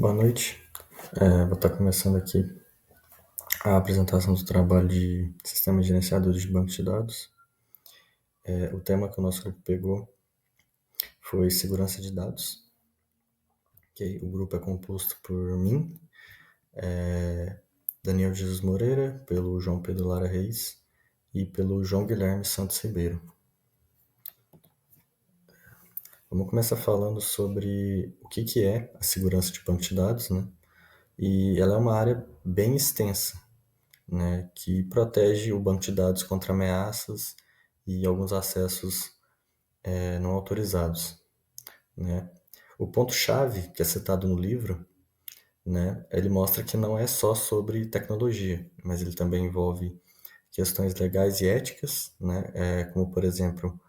Boa noite. Vou estar começando aqui a apresentação do trabalho de Sistemas Gerenciadores de Banco de Dados. O tema que o nosso grupo pegou foi Segurança de Dados. Okay? O grupo é composto por mim, Daniel Jesus Moreira, pelo João Pedro Lara Reis e pelo João Guilherme Santos Ribeiro. Vamos começar falando sobre o que é a segurança de banco de dados, né? E ela é uma área bem extensa, né, que protege o banco de dados contra ameaças e alguns acessos não autorizados, né. O ponto-chave que é citado no livro, né, ele mostra que não é só sobre tecnologia, mas ele também envolve questões legais e éticas, né, como por exemplo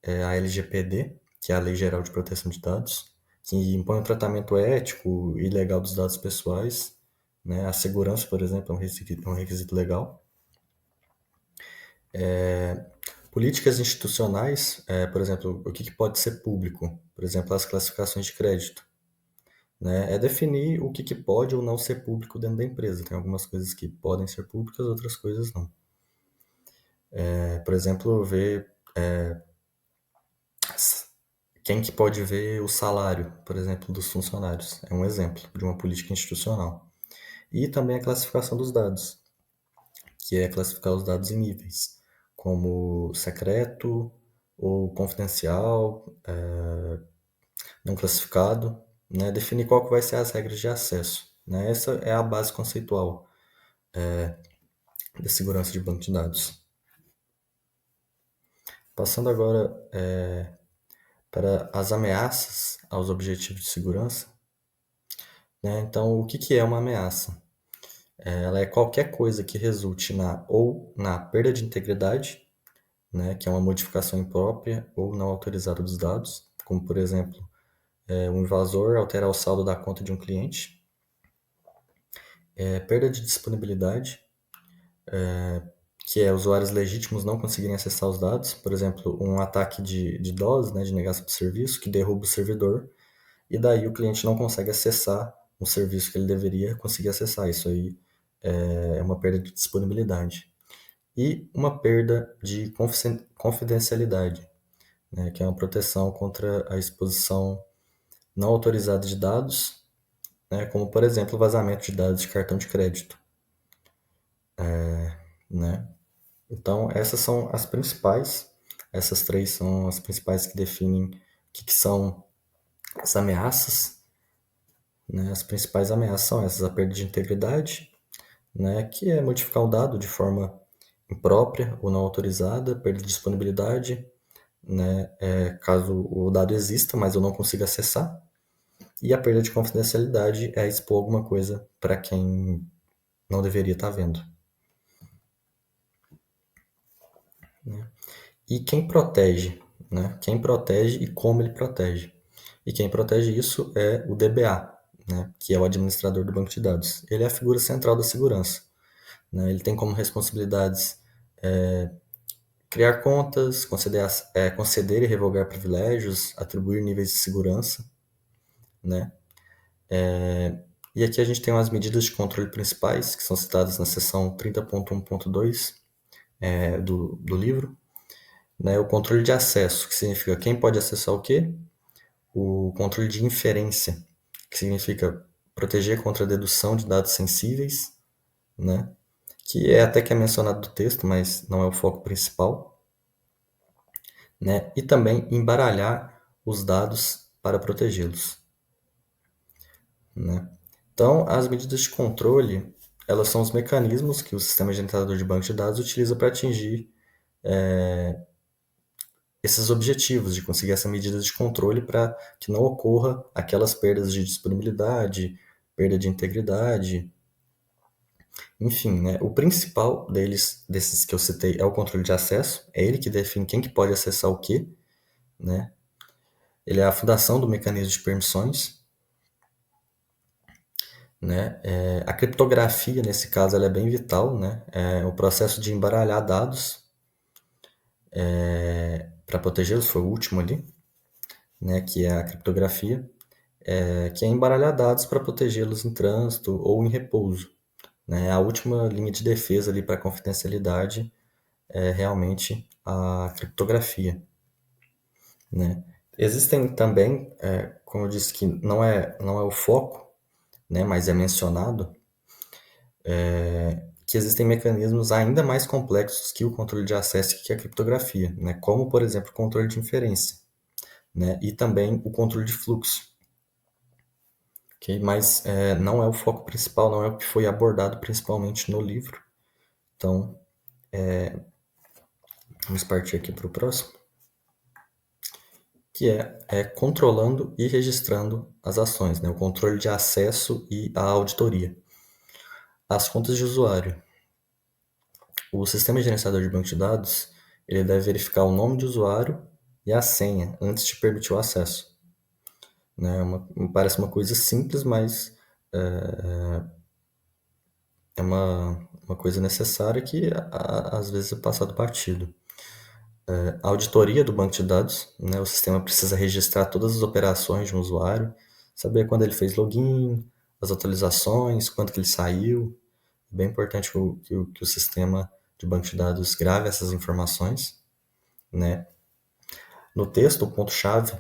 a LGPD, que é a Lei Geral de Proteção de Dados, que impõe um tratamento ético e legal dos dados pessoais, né. A segurança, por exemplo, é um requisito legal. Políticas institucionais, por exemplo, o que pode ser público? Por exemplo, as classificações de crédito, né? É definir o que pode ou não ser público dentro da empresa. Tem algumas coisas que podem ser públicas, outras coisas não. Por exemplo, ver quem que pode ver o salário, por exemplo, dos funcionários. É um exemplo de uma política institucional. E também a classificação dos dados, que é classificar os dados em níveis, como secreto ou confidencial, não classificado, né? Definir qual que vai ser as regras de acesso, né? Essa é a base conceitual da segurança de banco de dados. Passando agora para as ameaças aos objetivos de segurança, né? Então, o que é uma ameaça? Ela é qualquer coisa que resulte na perda de integridade, né? Que é uma modificação imprópria ou não autorizada dos dados, como por exemplo, um invasor alterar o saldo da conta de um cliente, perda de disponibilidade, que é usuários legítimos não conseguirem acessar os dados, por exemplo, um ataque de DOS, né, de negação de serviço, que derruba o servidor, e daí o cliente não consegue acessar um serviço que ele deveria conseguir acessar. Isso aí é uma perda de disponibilidade. E uma perda de confidencialidade, né, que é uma proteção contra a exposição não autorizada de dados, né, como, por exemplo, o vazamento de dados de cartão de crédito, né? Então, essas três são as principais que definem o que são as ameaças, né? As principais ameaças são essas: a perda de integridade, né? Que é modificar um dado de forma imprópria ou não autorizada, perda de disponibilidade, né? Caso o dado exista, mas eu não consiga acessar, e a perda de confidencialidade é expor alguma coisa para quem não deveria estar vendo. E quem protege, né? Quem protege e como ele protege. E quem protege isso é o DBA, né? Que é o administrador do banco de dados. Ele é a figura central da segurança, né? Ele tem como responsabilidades criar contas, conceder e revogar privilégios, atribuir níveis de segurança, né? E aqui a gente tem umas medidas de controle principais, que são citadas na seção 30.1.2 do livro, né? O controle de acesso, que significa quem pode acessar o quê? O controle de inferência, que significa proteger contra a dedução de dados sensíveis, né? Que é até que é mencionado no texto, mas não é o foco principal, né? E também embaralhar os dados para protegê-los, né? Então, as medidas de controle, elas são os mecanismos que o sistema gerenciador de banco de dados utiliza para atingir esses objetivos, de conseguir essa medida de controle para que não ocorra aquelas perdas de disponibilidade, perda de integridade, enfim, né? O principal desses que eu citei, é o controle de acesso, é ele que define quem que pode acessar o quê, né? Ele é a fundação do mecanismo de permissões, né? A criptografia, nesse caso, ela é bem vital, né? O processo de embaralhar dados para protegê-los foi o último ali, né? Que é a criptografia. que é embaralhar dados para protegê-los em trânsito ou em repouso, né? A última linha de defesa ali para a confidencialidade é realmente a criptografia, né? Existem também, como eu disse que não é o foco, né, mas é mencionado, que existem mecanismos ainda mais complexos que o controle de acesso e que a criptografia, né, como, por exemplo, o controle de inferência, né, e também o controle de fluxo, okay? Mas não é o foco principal, não é o que foi abordado principalmente no livro. Então, vamos partir aqui para o próximo, que é controlando e registrando as ações, né, o controle de acesso e a auditoria. As contas de usuário. O sistema gerenciador de banco de dados, ele deve verificar o nome de usuário e a senha antes de permitir o acesso, né? Parece uma coisa simples, mas é uma coisa necessária que às vezes é passado batido. A auditoria do banco de dados, né? O sistema precisa registrar todas as operações de um usuário, saber quando ele fez login, as atualizações, quando que ele saiu. É bem importante que o sistema de banco de dados grave essas informações, né? No texto, o ponto-chave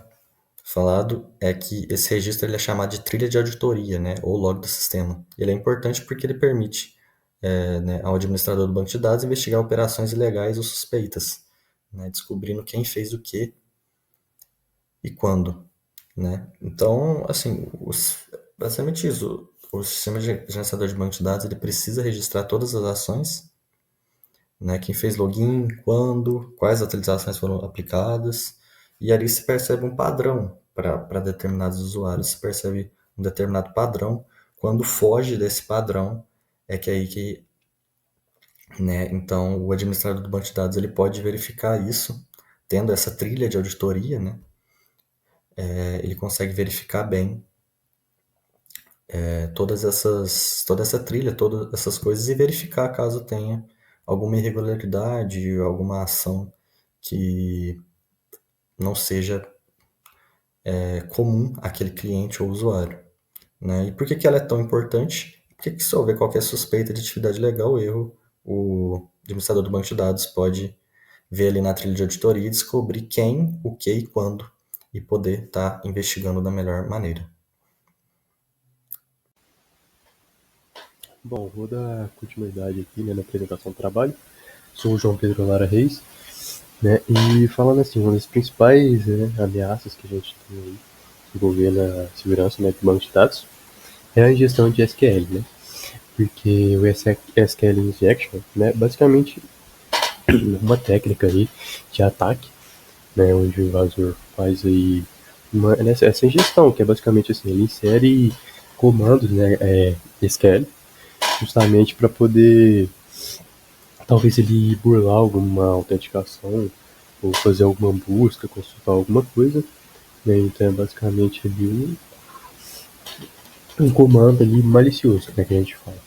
falado é que esse registro ele é chamado de trilha de auditoria, né, ou log do sistema. Ele é importante porque ele permite né, ao administrador do banco de dados investigar operações ilegais ou suspeitas, né, descobrindo quem fez o que e quando, né. Então, assim, basicamente isso. O sistema de gerenciador de banco de dados ele precisa registrar todas as ações, né, quem fez login, quando, quais atualizações foram aplicadas, e ali se percebe um padrão para determinados usuários, se percebe um determinado padrão. Quando foge desse padrão, é que é aí que, né, então o administrador do banco de dados ele pode verificar isso, tendo essa trilha de auditoria, né, ele consegue verificar bem toda essa trilha, todas essas coisas e verificar caso tenha alguma irregularidade, alguma ação que não seja comum àquele cliente ou usuário, né? E por que ela é tão importante? Porque se houver qualquer suspeita de atividade legal ou erro, o administrador do banco de dados pode ver ali na trilha de auditoria e descobrir quem, o que e quando, e poder estar investigando da melhor maneira. Bom, vou dar continuidade aqui, né, na apresentação do trabalho. Sou o João Pedro Lara Reis, né, e falando assim, uma das principais, né, ameaças que a gente tem aí envolvendo a segurança, né, do banco de dados é a injeção de SQL, né, porque o SQL Injection, né, basicamente uma técnica aí de ataque, né, onde o invasor faz aí essa ingestão, que é basicamente assim, ele insere comandos, né, SQL, justamente para poder talvez ele burlar alguma autenticação ou fazer alguma busca, consultar alguma coisa, né? Então é basicamente ali um comando ali malicioso, né, que a gente fala.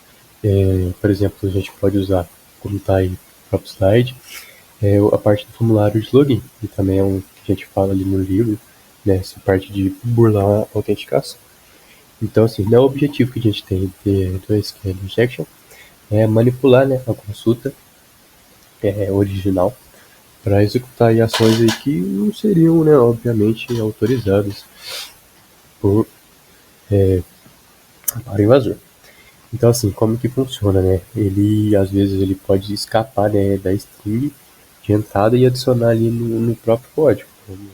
Por exemplo, a gente pode usar, como está aí no próprio slide, a parte do formulário de login, que também é um que a gente fala ali no livro, né, essa parte de burlar a autenticação. Então, assim, o objetivo que a gente tem do SQL Injection é manipular, né, a consulta original para executar aí ações aí que não seriam, né, obviamente, autorizadas por, para o invasor. Então, assim, como que funciona, né? Ele, às vezes, ele pode escapar, né, da string de entrada e adicionar ali no próprio código. Vamos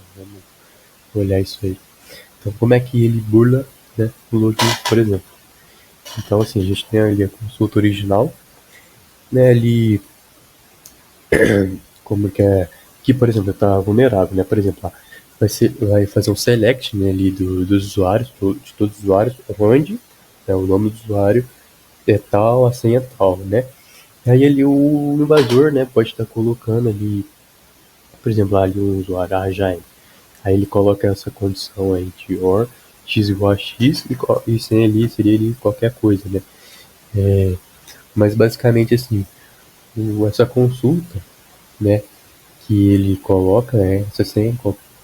olhar isso aí. Então, como é que ele burla, né, o login, por exemplo? Então, assim, a gente tem ali a consulta original, né, ali, como que é, que, por exemplo, está vulnerável, né? Por exemplo, vai fazer um select, né, ali dos usuários, de todos os usuários, onde, né, o nome do usuário é tal, a senha é tal, né? E aí ali o invasor, né, pode estar colocando ali, por exemplo, ali um usuário, Jaime. Aí ele coloca essa condição aí de or, x igual a x, e sem ali seria ali qualquer coisa, né? Mas basicamente assim, essa consulta, né, que ele coloca, né, essa senha,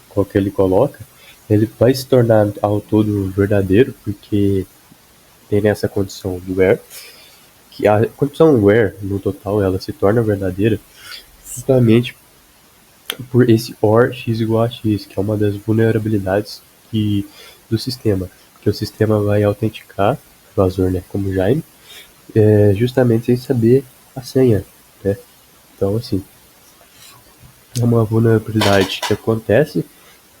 qual que ele coloca, ele vai se tornar ao todo verdadeiro, porque tem essa condição do where, que a condição where, no total, ela se torna verdadeira justamente por esse OR x igual a x, que é uma das vulnerabilidades do sistema, que o sistema vai autenticar o invasor, né, como Jaime, justamente sem saber a senha, né? Então, assim, é uma vulnerabilidade que acontece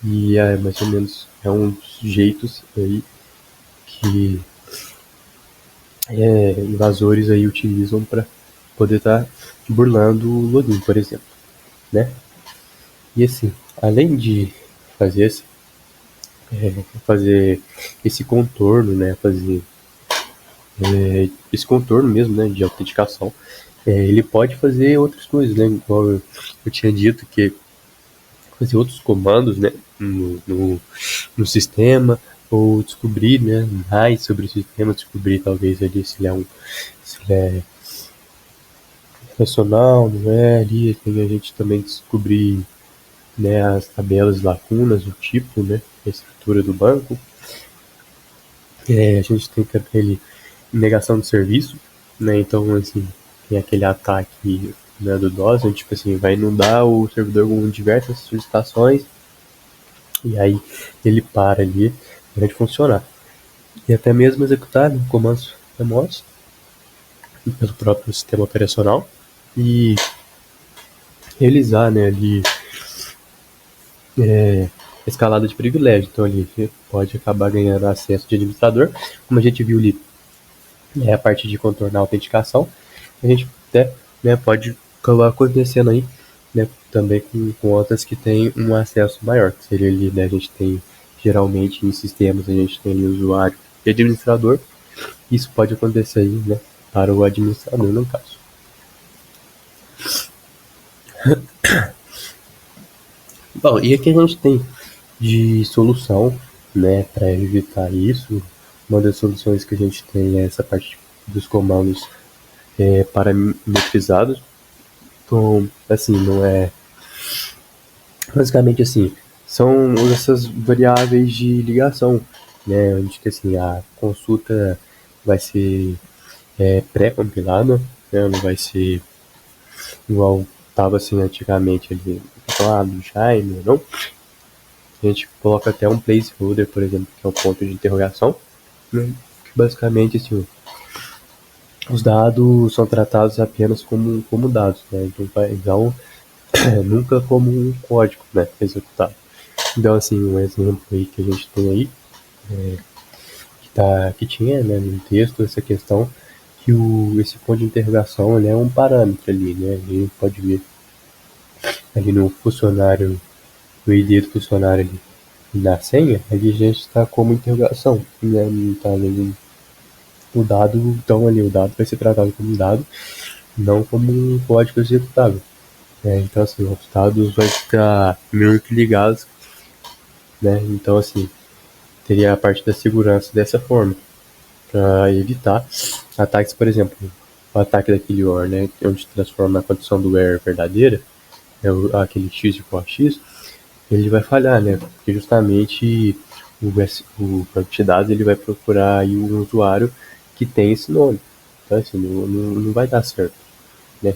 e é mais ou menos um dos jeitos aí que invasores aí utilizam para poder estar burlando o login, por exemplo, né? E assim, além de fazer esse, fazer esse contorno, né? Fazer esse contorno mesmo, né? De autenticação, ele pode fazer outras coisas, né? Igual eu tinha dito que fazer outros comandos, né? No sistema ou descobrir, né? Mais sobre o sistema, descobrir talvez ali se ele é nacional, não é ali, tem a gente também descobrir, né, as tabelas, lacunas, o tipo, né, a estrutura do banco. A gente tem também ali negação de serviço, né, então assim, tem aquele ataque, né, do DOS, onde tipo assim, vai inundar o servidor com diversas solicitações e aí ele para ali para de funcionar. E até mesmo executar, né, comandos remotos pelo próprio sistema operacional e realizar, né, ali escalada de privilégio. Então ali você pode acabar ganhando acesso de administrador, como a gente viu ali, a parte de contornar a autenticação. A gente até, né, pode acabar acontecendo aí, né, também com outras que têm um acesso maior, que seria ali, né, a gente tem geralmente em sistemas, a gente tem ali usuário e administrador. Isso pode acontecer aí, né, para o administrador no caso. Bom, e aqui a gente tem de solução, né, para evitar isso. Uma das soluções que a gente tem é essa parte dos comandos parametrizados. Então, assim, não é. Basicamente, assim, são essas variáveis de ligação, né, onde que assim, a consulta vai ser pré-compilada, né, não vai ser igual estava assim antigamente ali, do Jaime, não. A gente coloca até um placeholder, por exemplo, que é o ponto de interrogação, né? Que basicamente assim, os dados são tratados apenas como dados, né? Então nunca como um código, né, executado. Então assim, um exemplo aí que a gente tem aí, que tinha, né, no texto essa questão que esse ponto de interrogação ele é um parâmetro ali, né? A gente pode ver ali no funcionário, no ID do funcionário ali na senha, ali a gente está como interrogação, né? Não está ali o dado, então ali o dado vai ser tratado como dado, não como um código executável. Então assim, os dados vão estar meio que ligados, né? Então assim, teria a parte da segurança dessa forma, para evitar ataques, por exemplo, o ataque daquele OR, né? Onde transforma a condição do where verdadeira, aquele x igual a x, ele vai falhar, né? Porque justamente o banco de dados ele vai procurar aí um usuário que tem esse nome. Então, assim, não vai dar certo, né?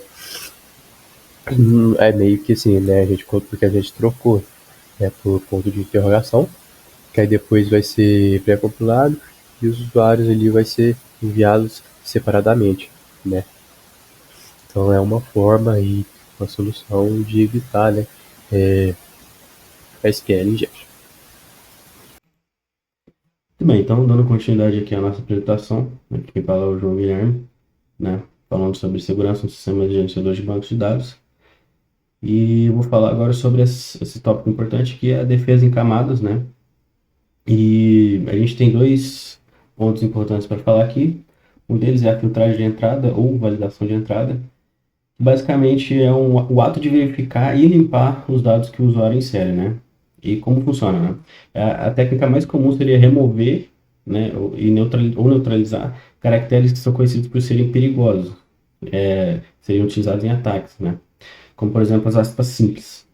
É meio que assim, né? Porque a gente trocou, né, por ponto de interrogação, que aí depois vai ser pré-compilado e os usuários ali vai ser enviados separadamente, né? Então é uma forma e uma solução de evitar, né, a SQL injection. Muito bem, então dando continuidade aqui à nossa apresentação, aqui quem fala é o João Guilherme, né, falando sobre segurança no sistema de gerenciador de bancos de dados. E eu vou falar agora sobre esse tópico importante que é a defesa em camadas, né? E a gente tem dois pontos importantes para falar aqui. Um deles é a filtragem de entrada ou validação de entrada. Basicamente é o ato de verificar e limpar os dados que o usuário insere, né? E como funciona, né? A técnica mais comum seria remover, né, ou neutralizar caracteres que são conhecidos por serem perigosos, seriam utilizados em ataques, né? Como por exemplo as aspas simples.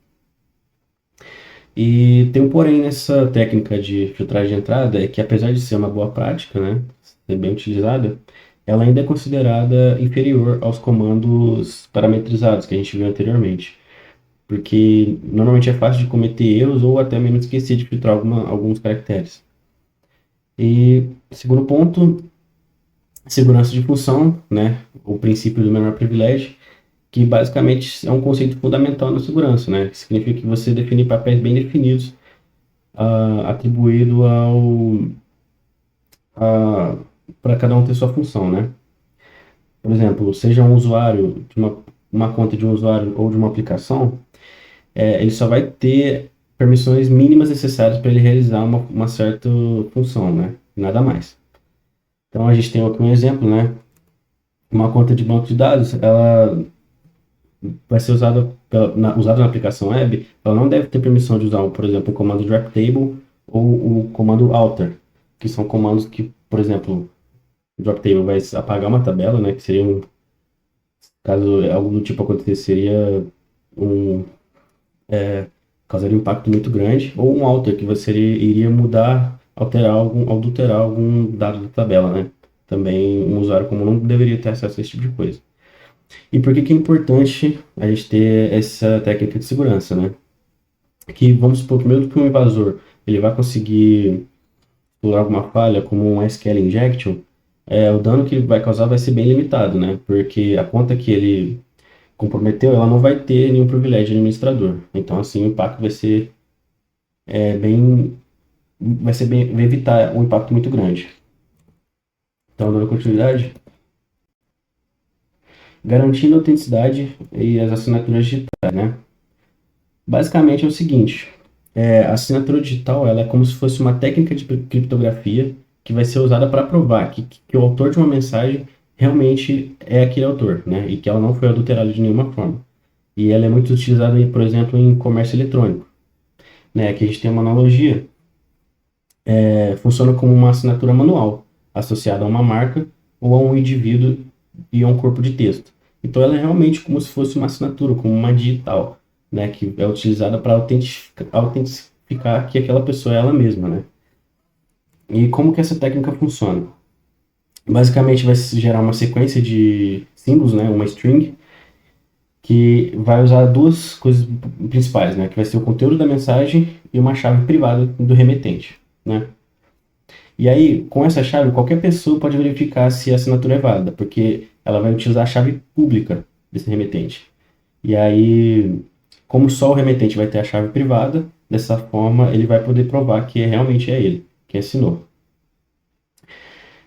E tem um porém nessa técnica de filtragem de entrada, é que apesar de ser uma boa prática, né, ser bem utilizada, ela ainda é considerada inferior aos comandos parametrizados que a gente viu anteriormente, porque normalmente é fácil de cometer erros ou até mesmo esquecer de filtrar alguns caracteres. E segundo ponto, segurança de função, né, o princípio do menor privilégio, que basicamente é um conceito fundamental na segurança, né, que significa que você define papéis bem definidos atribuído para cada um ter sua função, né? Por exemplo, seja um usuário de uma conta de um usuário ou de uma aplicação, ele só vai ter permissões mínimas necessárias para ele realizar uma certa função, né? Nada mais. Então a gente tem aqui um exemplo, né? Uma conta de banco de dados, ela vai ser usada na aplicação web, ela não deve ter permissão de usar, por exemplo, o comando drop table ou o comando alter, que são comandos que, por exemplo, o drop table vai apagar uma tabela, né? Que seria caso algo do tipo acontecer, seria um causaria um impacto muito grande, ou um alter que você iria mudar, adulterar algum dado da tabela, né? Também um usuário comum não deveria ter acesso a esse tipo de coisa. E por que que é importante a gente ter essa técnica de segurança, né? Que vamos supor, primeiro que um invasor ele vai conseguir explorar alguma falha, como um SQL injection, o dano que ele vai causar vai ser bem limitado, né? Porque a conta que ele comprometeu, ela não vai ter nenhum privilégio de administrador. Então, assim, o impacto vai ser vai evitar um impacto muito grande. Então, dando continuidade, garantindo a autenticidade e as assinaturas digitais, né? Basicamente é o seguinte, a assinatura digital ela é como se fosse uma técnica de criptografia que vai ser usada para provar que o autor de uma mensagem realmente é aquele autor, né? E que ela não foi adulterada de nenhuma forma. E ela é muito utilizada, por exemplo, em comércio eletrônico, né? Aqui a gente tem uma analogia, funciona como uma assinatura manual, associada a uma marca ou a um indivíduo e a um corpo de texto. Então ela é realmente como se fosse uma assinatura, como uma digital, né? Que é utilizada para autentificar que aquela pessoa é ela mesma, né? E como que essa técnica funciona? Basicamente vai se gerar uma sequência de símbolos, né? Uma string, que vai usar duas coisas principais, né? Que vai ser o conteúdo da mensagem e uma chave privada do remetente, né? E aí, com essa chave, qualquer pessoa pode verificar se a assinatura é válida, porque ela vai utilizar a chave pública desse remetente. E aí, como só o remetente vai ter a chave privada, dessa forma ele vai poder provar que realmente é ele que assinou.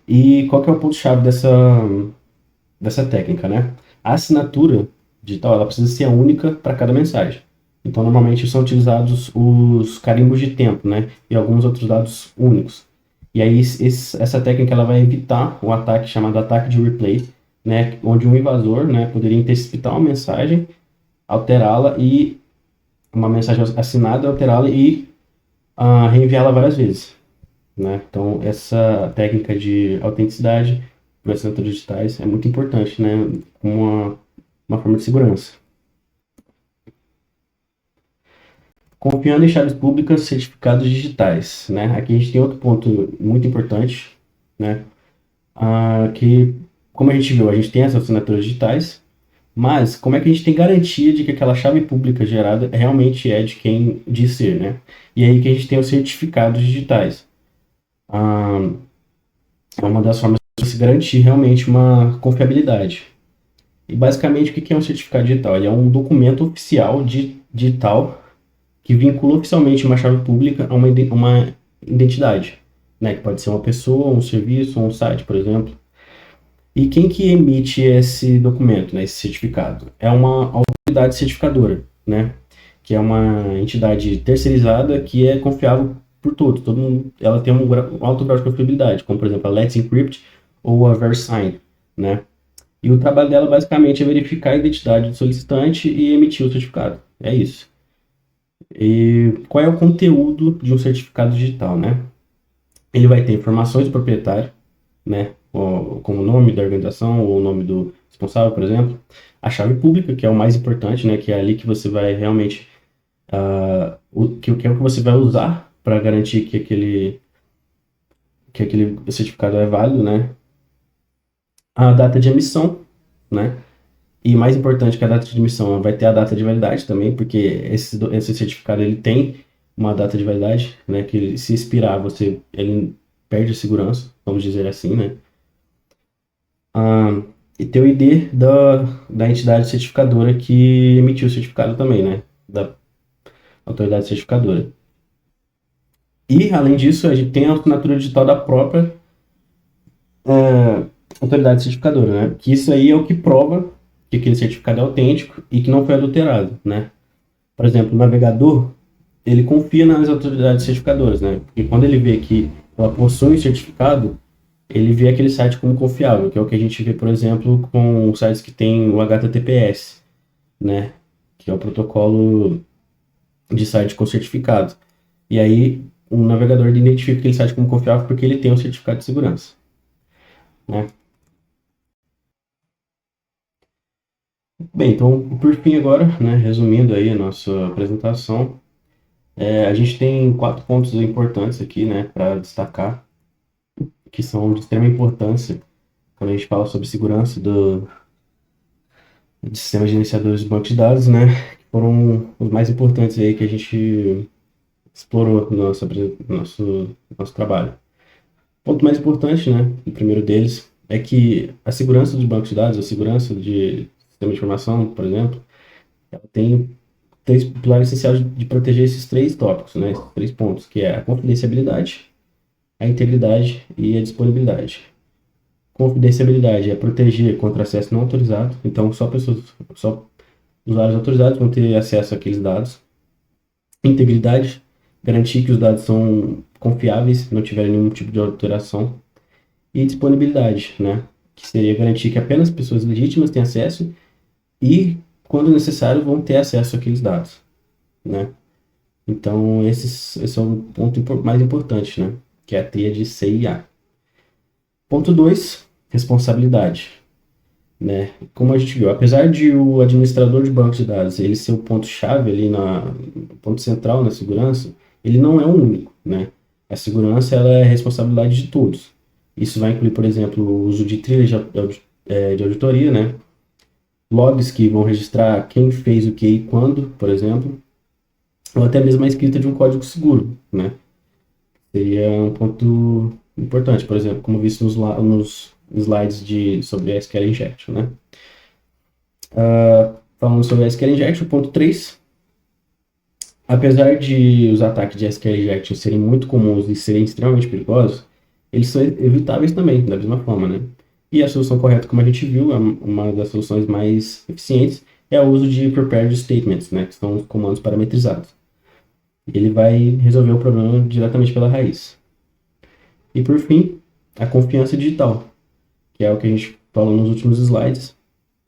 E qual que é o ponto-chave dessa técnica, né? A assinatura digital ela precisa ser única para cada mensagem. Então, normalmente são utilizados os carimbos de tempo, né? E alguns outros dados únicos. E aí, essa técnica ela vai evitar o ataque chamado ataque de replay, né? Onde um invasor, né, poderia interceptar uma mensagem, alterá-la e uma mensagem assinada, alterá-la e reenviá-la várias vezes, né? Então, essa técnica de autenticidade para assinaturas digitais é muito importante, né? Como uma forma de segurança. Confiando em chaves públicas, certificados digitais, né? Aqui a gente tem outro ponto muito importante, né? Que, como a gente viu, a gente tem essas assinaturas digitais, mas como é que a gente tem garantia de que aquela chave pública gerada realmente é de quem diz ser, né? E aí que a gente tem os certificados digitais. É uma das formas de se garantir realmente uma confiabilidade. E basicamente o que é um certificado digital? Ele é um documento oficial digital que vincula oficialmente uma chave pública a uma identidade, né? Que pode ser uma pessoa, um serviço, um site, por exemplo. E quem que emite esse documento, né, esse certificado? É uma autoridade certificadora, né? Que é uma entidade terceirizada que é confiável por todos. Todo mundo, ela tem um alto grau de confiabilidade, como por exemplo a Let's Encrypt ou a VeriSign, né? E o trabalho dela basicamente é verificar a identidade do solicitante e emitir o certificado. É isso. E qual é o conteúdo de um certificado digital, né? Ele vai ter informações do proprietário, né? Como o nome da organização ou o nome do responsável, por exemplo. A chave pública, que é o mais importante, né? Que é ali que você vai realmente o que você vai usar para garantir que aquele certificado é válido, né? A data de emissão, né? E mais importante que a data de emissão, vai ter a data de validade também, porque esse certificado ele tem uma data de validade, né? Que se expirar, ele perde a segurança, vamos dizer assim, né? E ter o ID da entidade certificadora que emitiu o certificado também, né? Da autoridade certificadora. E, além disso, a gente tem a assinatura digital da própria autoridade certificadora, né? Que isso aí é o que prova que aquele certificado é autêntico e que não foi adulterado, né? Por exemplo, o navegador, ele confia nas autoridades certificadoras, né? Porque quando ele vê que ela possui um certificado, ele vê aquele site como confiável, que é o que a gente vê, por exemplo, com sites que tem o HTTPS, né? Que é o protocolo de site com certificado. E aí, o navegador identifica aquele site como confiável porque ele tem um certificado de segurança, né? Bem, então, por fim agora, né, resumindo aí a nossa apresentação, a gente tem 4 pontos importantes aqui, né, para destacar, que são de extrema importância quando a gente fala sobre segurança de sistemas gerenciadores de banco de dados, né, que foram os mais importantes aí que a gente explorou no nosso trabalho. O ponto mais importante, né, o primeiro deles, é que a segurança de banco de dados, a segurança de sistema de informação, por exemplo, ela tem 3 pilares essenciais de proteger esses 3 tópicos, né, esses 3 pontos, que é a confidencialidade, a integridade e a disponibilidade. Confidencialidade é proteger contra acesso não autorizado, então só usuários autorizados vão ter acesso àqueles dados. Integridade, garantir que os dados são confiáveis, não tiverem nenhum tipo de alteração. E disponibilidade, né, que seria garantir que apenas pessoas legítimas têm acesso e, quando necessário, vão ter acesso àqueles dados, né. Então, esse é o ponto mais importante, né, que é a tríade CIA. Ponto 2, responsabilidade, né? Como a gente viu, apesar de o administrador de banco de dados ele ser o ponto-chave ali o ponto central na segurança, ele não é o único, né? A segurança ela é responsabilidade de todos. Isso vai incluir, por exemplo, o uso de trilhas de auditoria, né? Logs que vão registrar quem fez o que e quando, por exemplo, ou até mesmo a escrita de um código seguro, né? Seria um ponto importante, por exemplo, como visto nos slides sobre SQL Injection, né? Falando sobre SQL Injection, ponto 3. Apesar de os ataques de SQL Injection serem muito comuns e serem extremamente perigosos, eles são evitáveis também, da mesma forma, né? E a solução correta, como a gente viu, uma das soluções mais eficientes, é o uso de prepared statements, né? Que são os comandos parametrizados. Ele vai resolver o problema diretamente pela raiz. E por fim, a confiança digital, que é o que a gente falou nos últimos slides,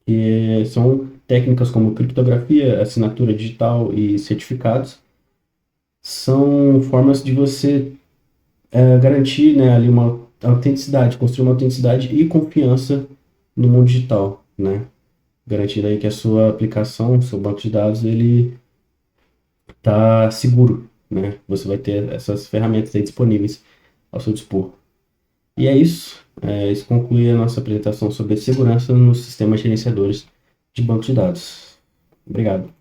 que são técnicas como criptografia, assinatura digital e certificados. São formas de você garantir, né, ali uma autenticidade, construir uma autenticidade e confiança no mundo digital, né? Garantindo aí que a sua aplicação, seu banco de dados, ele tá seguro, né? Você vai ter essas ferramentas aí disponíveis ao seu dispor. E é isso. Isso conclui a nossa apresentação sobre segurança nos sistemas gerenciadores de banco de dados. Obrigado.